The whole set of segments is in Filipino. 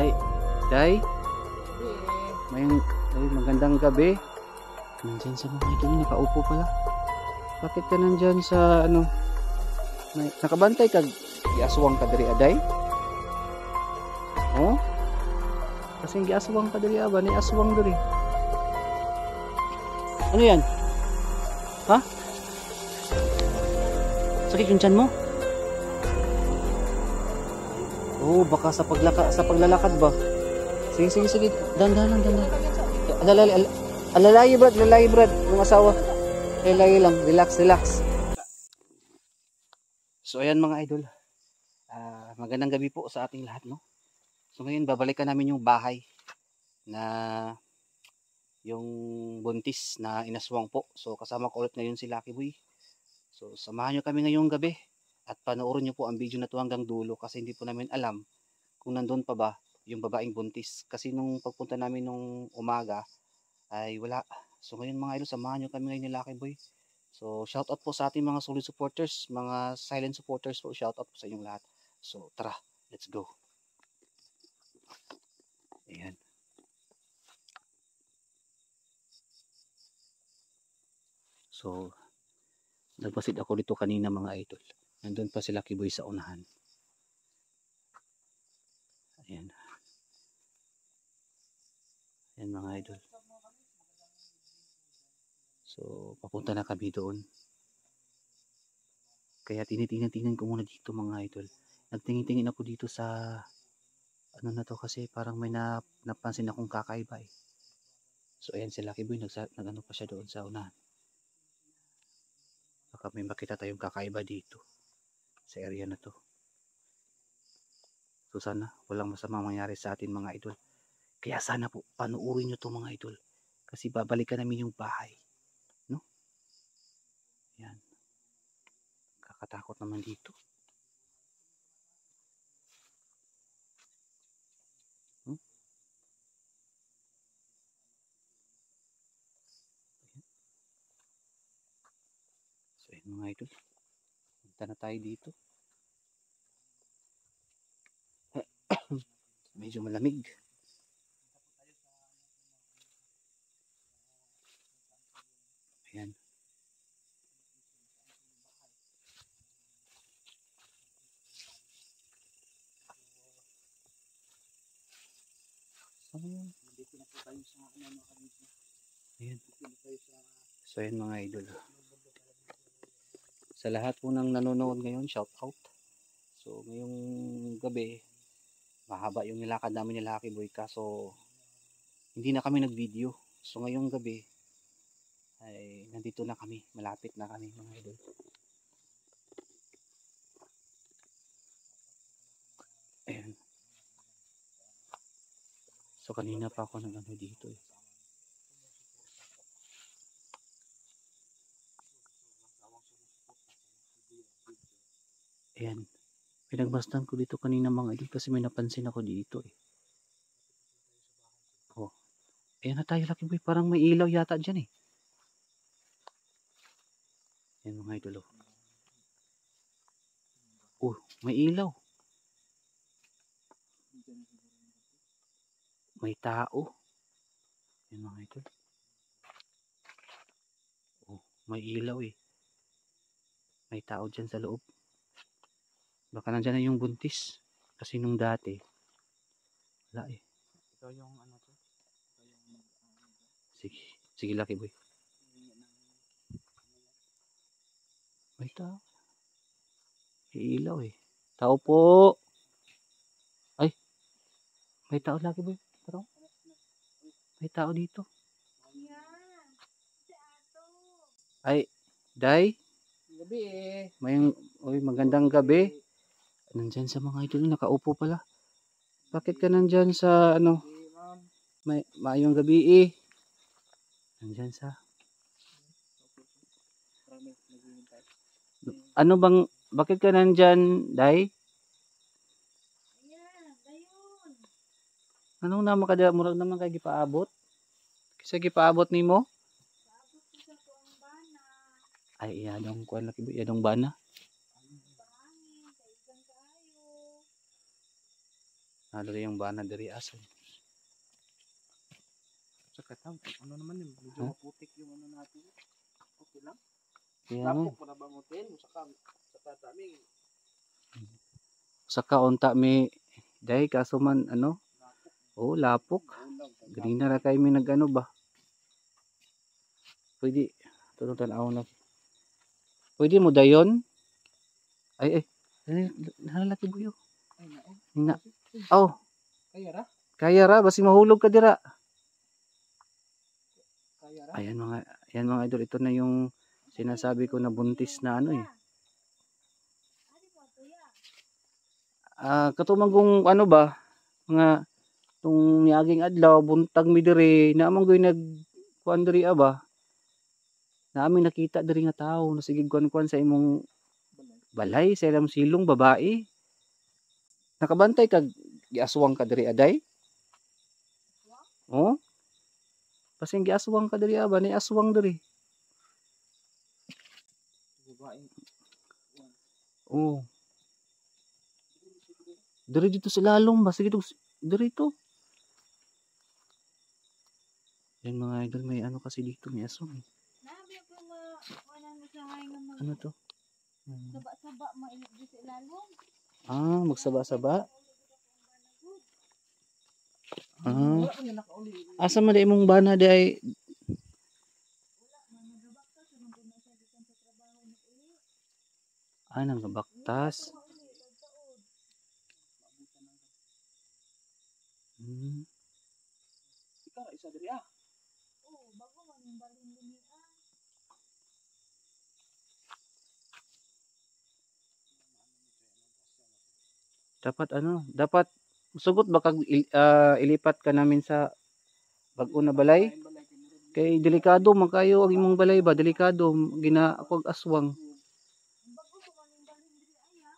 Ay, Day, ay, magandang gabi. Nandyan sa mga idol, nakaupo pala. Bakit ka nandyan sa ano? Nakabantay ka, giaswang ka diri aday? Oh? Kasi giaswang ka diri ba? Ni aswang diri. Ano yan? Ha? Sakit yung tiyan mo? Oh, baka sa paglalakad ba? Sige. Dandan. Alalayi brad, yung asawa. Alalayi lang, relax. So ayan mga idol. Magandang gabi po sa ating lahat, no? So ngayon babalikan namin yung bahay na yung buntis na inaswang po. So kasama ko ulit ngayon si Lucky Boy. So samahan nyo kami ngayong gabi at panoorin nyo po ang video na to hanggang dulo kasi hindi po namin alam kung nandun pa ba yung babaeng buntis. Kasi nung pagpunta namin nung umaga ay wala. So ngayon mga idol, samahan nyo kami ngayon ni Lucky Boy. So shoutout po sa ating mga solid supporters, mga silent supporters po. Shoutout po sa inyong lahat. So tara, let's go. Ayan. So nagpasid ako dito kanina mga idol. Nandun pa si Lucky Boy sa unahan. Ayan. Ayan mga idol. So papunta na kami doon. Kaya tinitingnan ko muna dito mga idol. Nagtingin-tingin ako dito sa ano na to kasi parang may napansin akong kakaiba eh. So ayan si Lucky Boy, nagano pa siya doon sa unahan. Baka may makita tayong kakaiba dito sa area na to. So sana walang masama mangyari sa atin mga idol. Kaya sana po panuorin nyo to mga idol. Kasi babalikan namin yung bahay. No? Yan. Kakatakot naman dito. Hmm? So yan mga idol. Punta na tayo dito. Medyo malamig. Ayan. Ayan. So ayan mga idol. Sa lahat po ng nanonood ngayon, shout out. So ngayong gabi, mahaba yung nilakad namin ni Lucky Boy kaso hindi na kami nag-video. So ngayong gabi ay nandito na kami, malapit na kami mga idol. Ayan. So kanina pa ako nag-ano dito eh. Ayan. Pinagmasdan ko dito kanina mga idol kasi may napansin ako dito eh. Oh. Ayan na tayo Lucky Boy, parang may ilaw yata dyan eh. Ayan mga idol oh. Oh, may ilaw. May tao. Ayan mga idol. Oh, may ilaw eh. May tao dyan sa loob. Baka nandyan na yung buntis. Kasi nung dati, wala eh. Ito yung ano to? Sige Lucky Boy. May tao. May ilaw eh. Tao po. Ay. May tao Lucky Boy. Pero, may tao dito. Ay. Day. Gabi eh. Magandang gabi. Nandyan sa mga idol. Nakaupo pala. Bakit ka nandyan sa ano? Maayong gabi eh. Nandyan sa ano bang, bakit ka nandyan, Day? Anong naman kada, murag naman kay gipaabot? Kisa gipaabot nimo? Ay, iyadong kuan Lucky Boy, iyadong bana. diri yung bana diri aso. Saka tao, ano naman yun, medyo Ha? maputik yung ano natin. Okay lang. Kaya nga. Lapok pa na ba mo tin? Saka dami. Saka unta mi dai kaso man ano. Oh, lapok. Ganina ra kay mi nagano ba. Pwede tutong tanaw na. Pwede mo dayon? Ay. Nalalaki buyo. Ay, nao. Nga. Oh, Kaya ra? kaya ra basi mahulog ka dira. Kaya ra? Ayan mga idol, ito na yung sinasabi ko na buntis na ano eh. Katumang ano ba, nga tung niaging adlaw buntag mi diri na among goy nagkuan diri ba. Naami nakita diri nga tawo na sige kuan sa imong balay sa ilang silong babae. Nakabantay kag giaswang ka diri aday? Oh? Pasing giaswang ka diri ba, ni aswang diri. Babae. Oh. Diri dito sa lalong ba, sige diri to. Yan mga idol, may ano kasi dito, may aswang eh. Ano to? Saba-saba mailit di sa ilalong. Magsaba-saba. Wala ka nga nakauli. Asa man di imong bana di ay nanggabaktas. Ikaw isa diri ah. Oo, bago man yung balin-linian. Dapat sugot ba kag ilipat ka namin sa bag-o na balay? Kay delikado man kayo ang imong balay ba, delikado gina ako aswang. Bago man yung balin diri aya.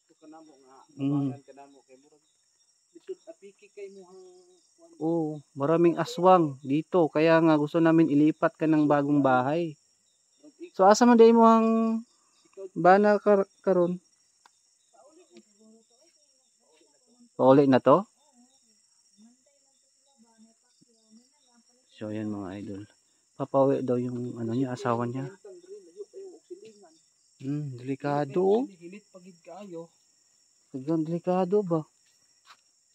Gusto ka namo nga. Babangan ka namo kay murag. Bisud apiki kay mo ang Oh, maraming aswang dito kaya nga gusto namin ilipat ka ng bagong bahay. So asa man di mo ang bana karon? Pauli na to? So yan mga idol. Papawi daw yung ano niya, asawa niya. Delikado. Hilit pagid kaayo. Hanggang delikado ba?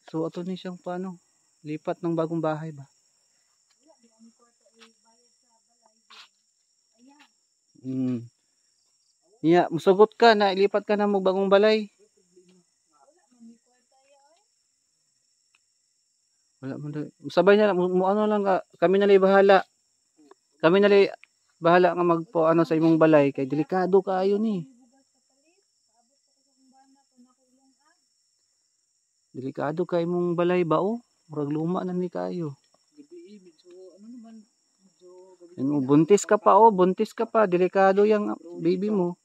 So ato ni siyang paano? Lipat ng bagong bahay ba? Musugot ka na ilipat ka na mo bagong balay. Wala man daw. Sabay na lang mo ano lang kami na lay bahala. Kami na lay bahala nga magpo ano sa imong balay kay delikado kaayo ni. Delikado kay imong balay ba o? Murag luma na ni kaayo. Gabi medyo ano naman medyo gabi. Ano buntis ka pa, delikado yang baby mo.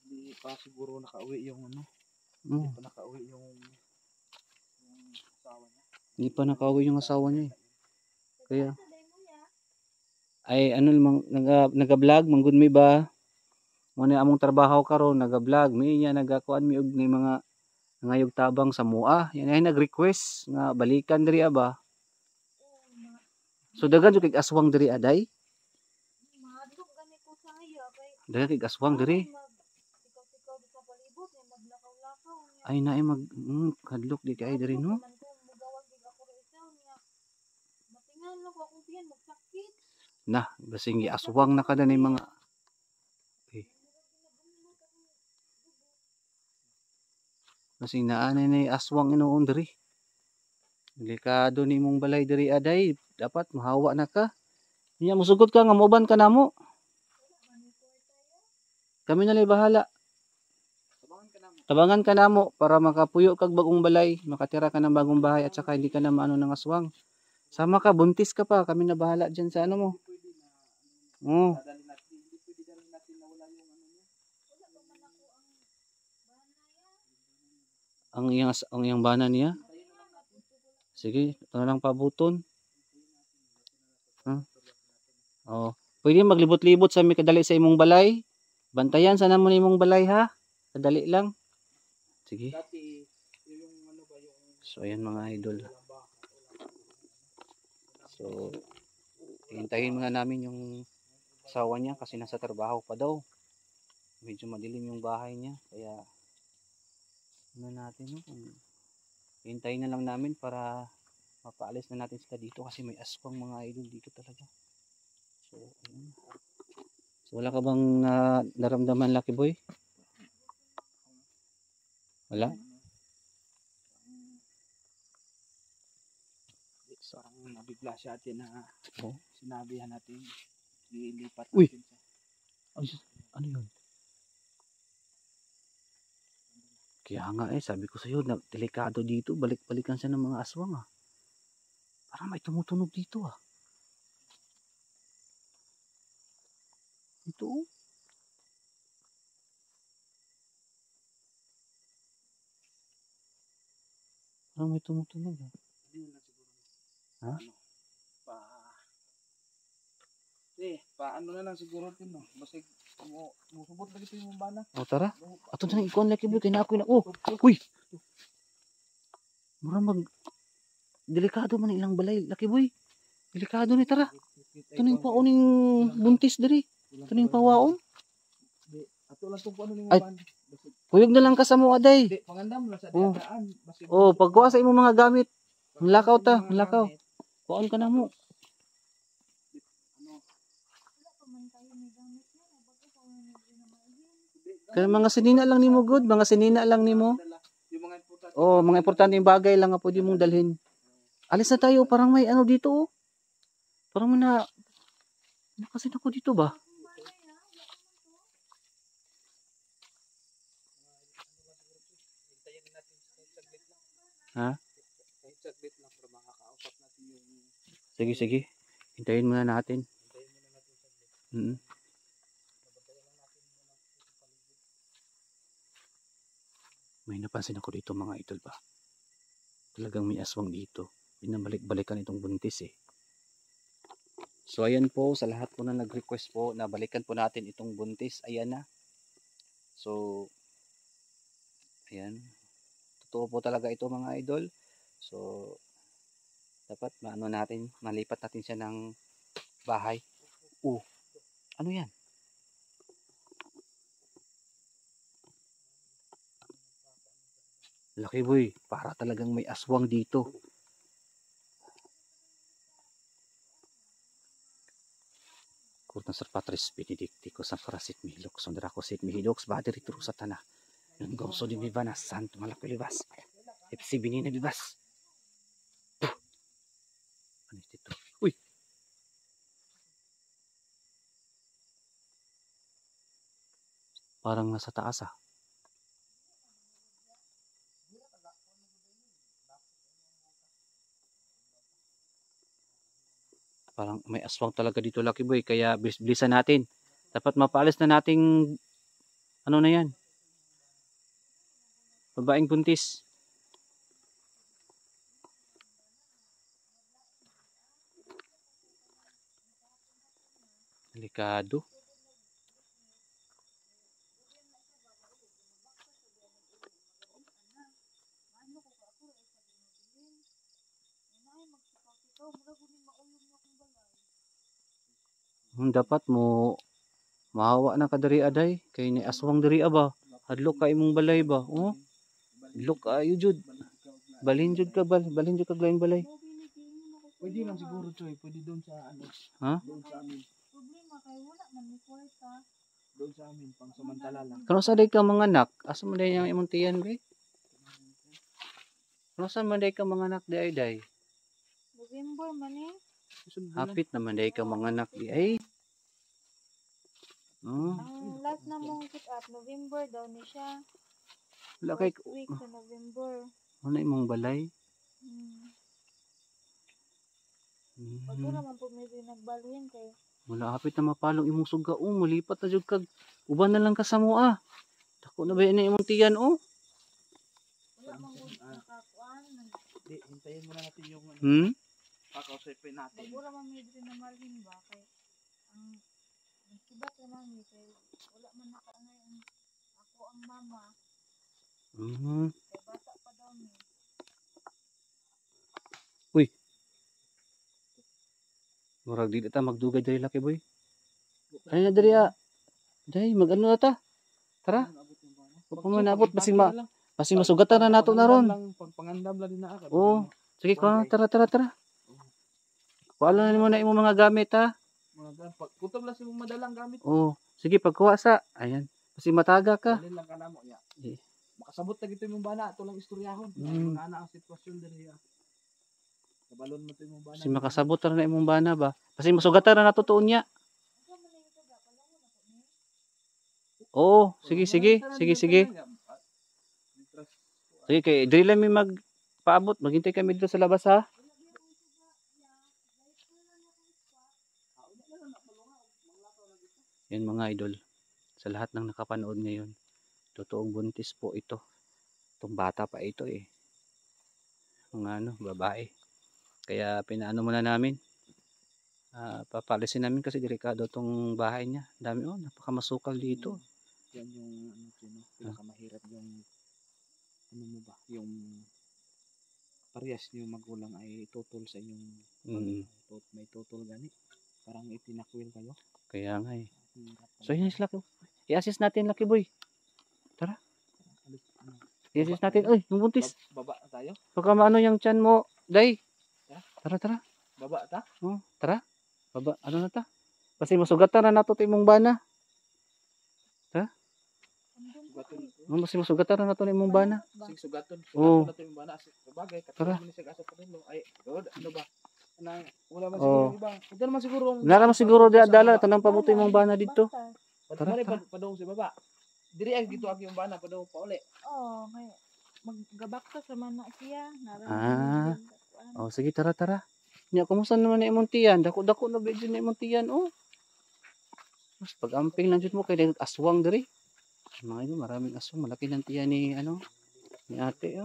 Hindi pa siguro nakauwi yung ano. Mm. Hindi pa nakauwi yung asawa niya. Hindi pa nakauwi yung asawa niya eh. Kaya ay ano lamang naga-vlog manggod mi ba? Mo ni among trabaho karon naga-vlog mi niya nagakuan mi og ni mga ngayog tabang sa mua. Yan ay nag-request nga balikan diri ba. So dagan jud kay aswang diri aday. Mahadlok gani ko sa iya kay Dagan kay aswang diri. tikaw-tikaw sa palibot may maglakaw-lakaw niya. Ay naay hadlok di kay diri no. Mugawag gid ako ra isaw niya. Matingan ko akong tiyan magsakit. Nah, basing aswang na kada ni mga basing naanay ni aswang inuon diri. Delikado ni mong balay diri aday, dapat mahawa na ka. Nya musugot ka nga moban ka namo. Kami na lay bahala. Tabangan ka namo para makapuyo kag bagong balay, makatira ka ng bagong bahay at saka hindi ka na maano ng aswang. Sama ka, buntis ka pa, kami na bahala diyan sa ano mo. Oh. Ang iyang bana niya. Sige, ito na lang pabuton. Oh, pwede maglibot-libot sa mi kadali sa imong balay. Bantayan sana mo imong balay ha. Kadali lang. Sige. Dati yung ano ba yung So ayan mga idol. So hintayin muna namin yung asawa niya kasi nasa trabaho pa daw. Medyo madilim yung bahay niya kaya ano natin no, hintayin na lang namin para mapaalis na natin sila dito kasi may aswang mga idol dito talaga. So ayun. So wala ka bang naramdaman, Lucky Boy? Wala? Parang nabigla siya atin na sinabihan natin ilipat Uy! natin siya. Ay, ano yun? Kaya nga sabi ko sa'yo, delikado dito, balik-balikan siya ng mga aswang Parang may tumutunog dito Ito Parang may tumutunog Hindi mo na siguro. Ha? Paano na lang siguro din no. Basta musubot lagi ito yung bana. O tara. Ato na ikaw Lucky Boy, kaya ako na. Uy! Murang delikado man ilang balay, Lucky Boy. Delikado ni tara. Ito na yung pauning buntis dari. Ito na yung pawaon. Ato lang itong ano yung Ay. bana. Kuyog na lang ka sa mo aday. Hindi, pangandam lang sa diadaan. Pagkuha sa imong mga gamit. Nlakaw ta, nlakaw. Kuhaan ka na mo. Wala pa man tayo may gamit na. Bago pa man na maigin. Kaya mga sinina lang nimo good, mga sinina lang nimo. Yung mga importante. Mga importanteng bagay lang nga pwede mong dalhin. Alis na tayo, parang may ano dito Parang may nakasin ako dito ba? Hintayin natin saglit lang. Ha? Kahit saglit lang para makakausap natin yung Sige. Hintayin muna natin. hintayin muna natin saglit. Nabantayan lang natin muna ang paligid. May napansin ako dito mga idol ba? Talagang may aswang dito. Binabalik-balikan itong buntis So ayan po, sa lahat po na nag-request po na balikan po natin itong buntis, ayan na. So ayan. Totoo po talaga ito mga idol. So dapat malipat natin siya ng bahay. Ano yan? Lucky Boy, para talagang may aswang dito. Kurtan Sir Patris Benedicticus ang karasit mihilok sondra ko sit mihiloks bader ituro sa tanah. Yung gomso di mibanas santo malaki libas. FC binina bibas. Ano ito? Uy! Parang nasa taas Parang may aswang talaga dito Lucky Boy, kaya bilisan natin. Dapat mapaalis na nating ano na yan. Babaeng buntis. Delikado. Dapat mo mahawa na ka diri aday kay ni aswang diri ba. Hadlok ka imong balay ba? Hadlok ayo jud. Balhin jud ka laing balay. Pwede lang siguro Choy, pwede doon sa ano. Ha? Doon sa amin. Problema kay wala man ni kwarta. Doon sa amin pang samantala lang. Kano sa day ka mga anak? Asa man day yang imong tiyan be? Kano sa man day ka mga anak di ay day? November man Hapit naman day ka mga anak di ay. Ang last na mong pick up, November daw ni siya. Wala kay Week sa November. ano imong balay? Pag naman po may nagbalhin kay Wala hapit na mapalong imong suga malipat na jud kag uban na lang ka sa mo Dako na ba ini imong tiyan wala man gud nakakuan. Di, hintayin muna natin yung ano. Kakausapin natin. Siguro man may din na malhin ba kay ang nagsibat naman mi kay wala man nakaanay ang ako ang mama. Kay bata pa daw mi. Murag di ta magdugay diri Lucky Boy. Ay na diri ah. Day magano na ta. Tara. Wa pa man abot basing masugatan na nato na ron. Pangandam lang din na ka. Oo. Sige ko na, tara. Kuala na mo na imong mga gamit ha. Kutob lang si mong madalang gamit. Oo. Sige pagkuha sa. Ayan. Kasi mataga ka. Dali lang ka namo ya. Eh. Makasabot na gito imong bana ato lang istoryahon. Mm. Ana ang sitwasyon diri ya. Kabalon mo to imong bana. Kasi makasabot na imong bana ba. Kasi masugatan na nato tuon niya. Oo. Sige. Sige kay dili lang mi magpaabot. Maghintay kami dito sa labas ha. Yan mga idol. Sa lahat ng nakapanood ngayon. Totoong buntis po ito. Itong bata pa ito eh. Mga babae. Kaya pinaano muna namin. Papalisin namin kasi delikado itong bahay niya. Dami napakamasukal dito. Yan yung pinakamahirap yung mo ba? Yung parehas niyo magulang ay tutol sa inyong may tutol gani. Parang itinakwil kayo. Kaya nga eh. So yun is Lucky. I-assist natin Lucky Boy. Tara. I-assist natin. Uy, yung buntis. Baba tayo? Baka maano yung tiyan mo. Day. Tara. Baba ta? Tara. Baba. Ano na ta? Kasi masugatan na nato imong bana. Tara. Kasi masugatan na nato imong bana. Sige sugaton. Oo. Sugaton nato imong bana. Sabagay. Tara. Katulad ni sa panilo. Ay, ano ba? Wala man siguro iba. Ito naman siguro. Wala naman siguro dala. Tanang pabuti imong bana dito. Tara. Padong si baba. Diri ang gito ang yung bana. Padong pa uli. Oo, kaya maggabak ka sa mana siya. Sige, tara. Nya, kumusta naman na imong tiyan? Dako na medyo na imong tiyan, Mas pag-amping lang dyan mo, kaya aswang diri. Mga ito, maraming aswang. Malaki ng tiyan ni ate,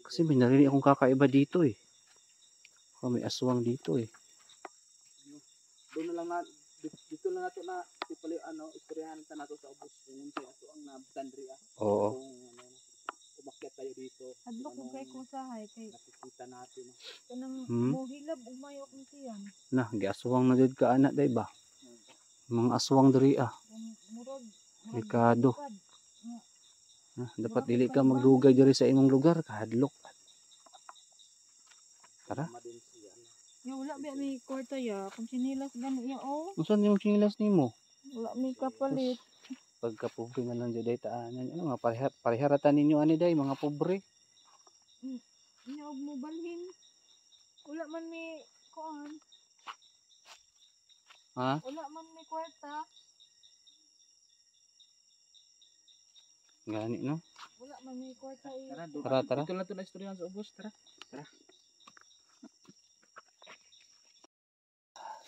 Kasi may narinig akong kakaiba dito, may aswang dito, Doon na lang dito lang nato na ipali istoryahan nato sa ubos yung ato ang nabutan diri. Oo. Umakyat tayo dito. Hadlok mo kay kusahay kay nakikita natin. kanang mohilab umayok ni tiyan. Na, giaswang na jud ka anak day ba? Mga aswang diri Murag delikado. Dapat dili ka magdugay diri sa imong lugar, kahadlok. Tara. Ya wala ba may kwarta ya kung sinilas gani ya Unsan yung chinilas nimo? wala may kapalit. Pagka-pobre na lang jud day taanan. Ano nga pariharatan ninyo ani day mga pobre. Nya og mo balhin. Wala man may kuan. Ha? Wala man may kwarta. Gani no? Wala man may kwarta. Tara. Ito na to na istoryahan sa ubos. Tara.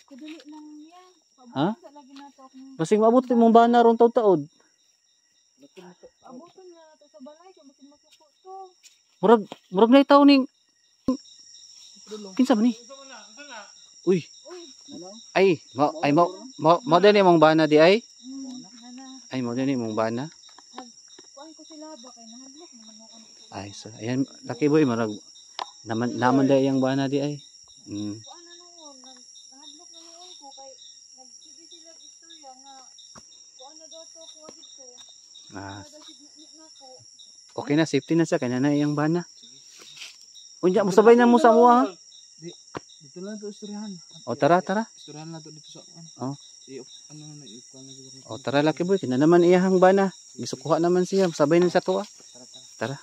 Kudali lang yan. Ha? Pabuton lagi nato akong Basing maabot imong bana ron taud-taud. abuton na nato sa balay kay basin masuko to. Murag na itaw ning kinsa man ni? Uy. Ay, mo din imong bana di ay? Nana. Ay mo din imong bana. Kuan ko sila ba kay nahadlok naman ako. Ay, so ayan Lucky Boy marag naman day yang bana di ay. Kuan na noon nahadlok na noon ko kay nagsige sila istorya nga kuan na daw to ko dito. Okay na, safety na siya kanya na iyang bana. Unya mo sabay na mo sa mua. Dito lang to istoryahan. Tara. Istoryahan na to dito sa ano na ikuan na siguro. Tara Lucky Boy, kina naman iyang bana. Gisukuha naman siya, sabay na sa tuwa. Tara.